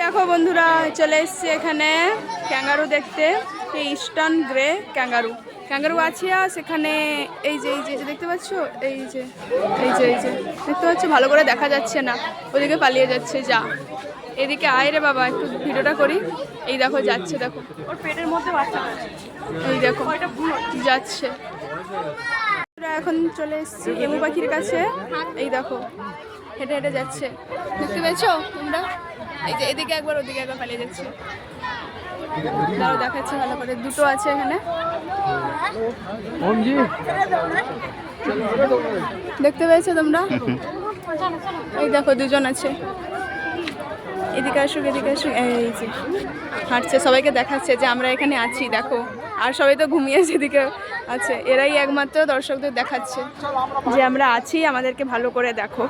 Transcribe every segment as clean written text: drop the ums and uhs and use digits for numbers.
দেখো বন্ধুরা চলে এসেছি এখানে ক্যাঙ্গারু দেখতে, ইস্টার্ন গ্রে ক্যাঙ্গারু আছে। আর সেখানে এই যে দেখতে পাচ্ছ, এই যে দেখতে পাচ্ছ, ভালো করে দেখা যাচ্ছে না, ওদিকে পালিয়ে যাচ্ছে। যা এদিকে আয় রে বাবা, একটু ভিডিওটা করি। এই দেখো যাচ্ছে, দেখো ওর পেটের মধ্যে বাচ্চা আছে, এই দেখো যাচ্ছে। এখন চলে এসেছি এমু পাখির কাছে, এই দেখো হেঁটে হেঁটে যাচ্ছে, দেখতে পেয়েছো তোমরা? এই যে এদিকে একবার ওদিকে একবার পালিয়ে যাচ্ছে। দেখাচ্ছে ভালো করে, দুটো আছে এখানে, দেখতে পেয়েছো তোমরা? এই দেখো দুজন আছে, এদিকে আসুক এদিকে আসুক। এই যে হাঁটছে, সবাইকে দেখাচ্ছে যে আমরা এখানে আছি দেখো। আর সবাই তো ঘুমিয়েছে, এদিকে আছে। এরাই একমাত্র দর্শকদের দেখাচ্ছে যে আমরা আছি, আমাদেরকে ভালো করে দেখো।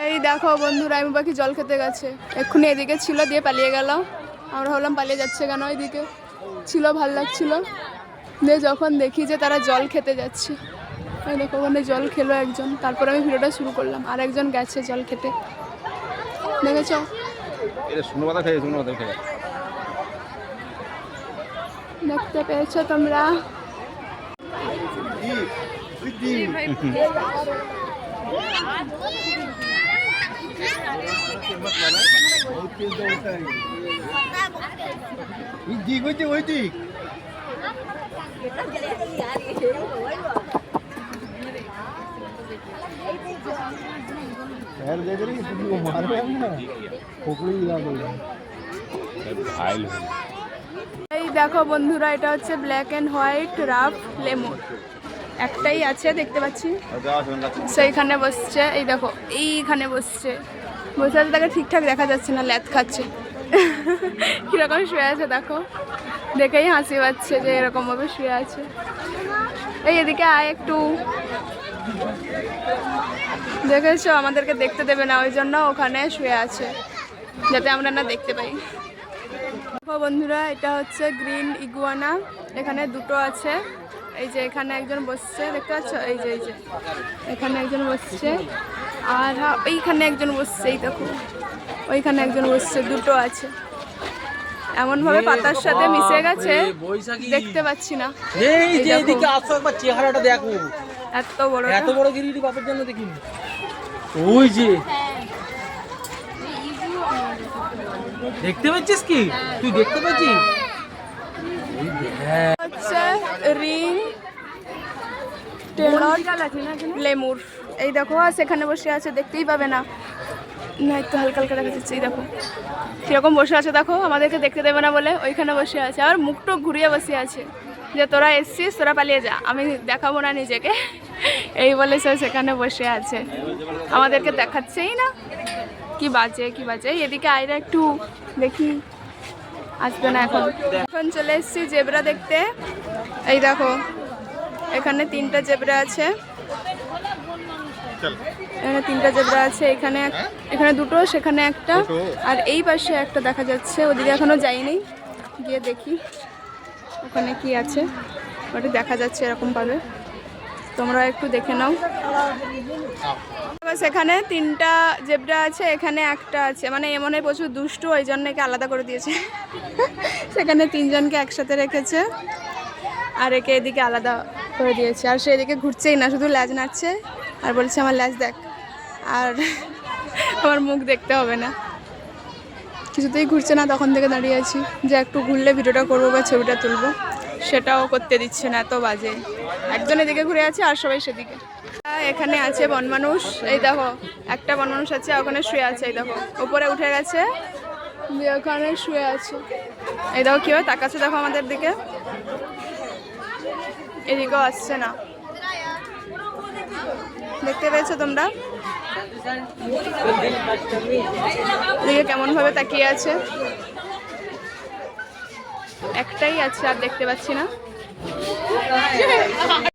এই দেখো বন্ধুরা, এমু পাখি জল খেতে গেছে, এক্ষুনি এদিকে ছিল দিয়ে পালিয়ে গেল। আমরা ভাবলাম পালিয়ে যাচ্ছে কেন, এদিকে ছিল, ভাল লাগছিল। দিয়ে যখন দেখি যে তারা জল খেতে যাচ্ছে, এই দেখো ওখানে জল খেলো একজন, তারপর আমি ভিডিওটা শুরু করলাম। আর একজন গেছে জল খেতে, দেখেছো? দেখতে পেয়েছো তোমরা? এই দেখো বন্ধুরা, এটা হচ্ছে black and white rough lemur, একটাই আছে দেখতে পাচ্ছি, সেইখানে বসছে। এই দেখো এইখানে বসে আছে, তাকে ঠিকঠাক দেখা যাচ্ছে না, ল্যাথ খাচ্ছে। কিরকম শুয়ে আছে দেখো, দেখেই হাসি পাচ্ছে যে এরকম ভাবে শুয়ে আছে। এই এদিকে আয় একটু, দেখেছো আমাদেরকে দেখতে দেবে না, ওই জন্য ওখানে শুয়ে আছে, যাতে আমরা না দেখতে পাই। দেখো বন্ধুরা, এটা হচ্ছে গ্রিন ইগুয়ানা, এখানে দুটো আছে। এই যে এখানে একজন বসছে, দেখতে পাচ্ছ? এই যে এখানে একজন বসছে, আর ওইখানে একজন বসছে, এই দেখো ওইখানে একজন বসছে, দুটো আছে। এমন ভাবে পাতার সাথে মিশে গেছে দেখতে পাচ্ছি না। এই যে এদিকে আসো, একবার চেহারাটা দেখো, এত বড় গিরিটি বাপের জন্য দেখিনি। ওই যে দেখতে পাচ্ছিস কি? তুই দেখতে পাচ্ছিস? হচ্ছে রিং লেমুর, এই দেখো। আর সেখানে বসে আছে, দেখতেই পাবে না, একটু হালকা হালকা দেখা যাচ্ছে। এই দেখো কিরকম বসে আছে, দেখো আমাদেরকে দেখতে দেবে না বলে ওইখানে বসে আছে। আর মুখটা ঘুরিয়ে বসে আছে যে তোরা এসছিস, তোরা পালিয়ে যা, আমি দেখাবো না নিজেকে, এই বলে সে সেখানে বসে আছে, আমাদেরকে দেখাচ্ছেই না। কি বাজে। এদিকে আইরা একটু দেখি, আসবে না এখন চলে এসেছি জেব্রা দেখতে। এই দেখো এখানে তিনটা জেব্রা আছে, এখানে দুটো, সেখানে একটা, আর এই পাশে একটা দেখা যাচ্ছে। ওদিকে এখনো যাইনি, গিয়ে দেখি ওখানে কি আছে। ওটা দেখা যাচ্ছে এরকম ভাবে, তোমরা একটু দেখে নাও। সেখানে তিনটা জেব্রা আছে, এখানে একটা আছে, মানে এমন প্রচুর দুষ্টু, ওই জন্য একে আলাদা করে দিয়েছে। সেখানে তিনজনকে একসাথে রেখেছে, আর একে এদিকে আলাদা করে দিয়েছে। আর সে এদিকে ঘুরছেই না, শুধু ল্যাজ নাড়ছে আর বলছে আমার ল্যাজ দেখ, আর আমার মুখ দেখতে হবে না। কিছুতেই ঘুরছে না, তখন থেকে দাঁড়িয়ে আছি যে একটু ঘুরলে ভিডিওটা করবো বা ছবিটা তুলবো, সেটাও করতে দিচ্ছে না, এত বাজে। একজন এদিকে ঘুরে আছে আর সবাই সেদিকে। এখানে আছে বনমানুষ, এই দেখো একটা বনমানুষ আছে, ওখানে শুয়ে আছে। এই দেখো উপরে উঠে গেছে, ওখানে শুয়ে আছে। এই দেখো কি হয়, তাকাচ্ছে দেখো আমাদের দিকে, এদিকেও আসছে না, দেখতে পেয়েছো তোমরা? এদিকে কেমন ভাবে তাকিয়ে আছে, একটাই আছে আর দেখতে পাচ্ছি না।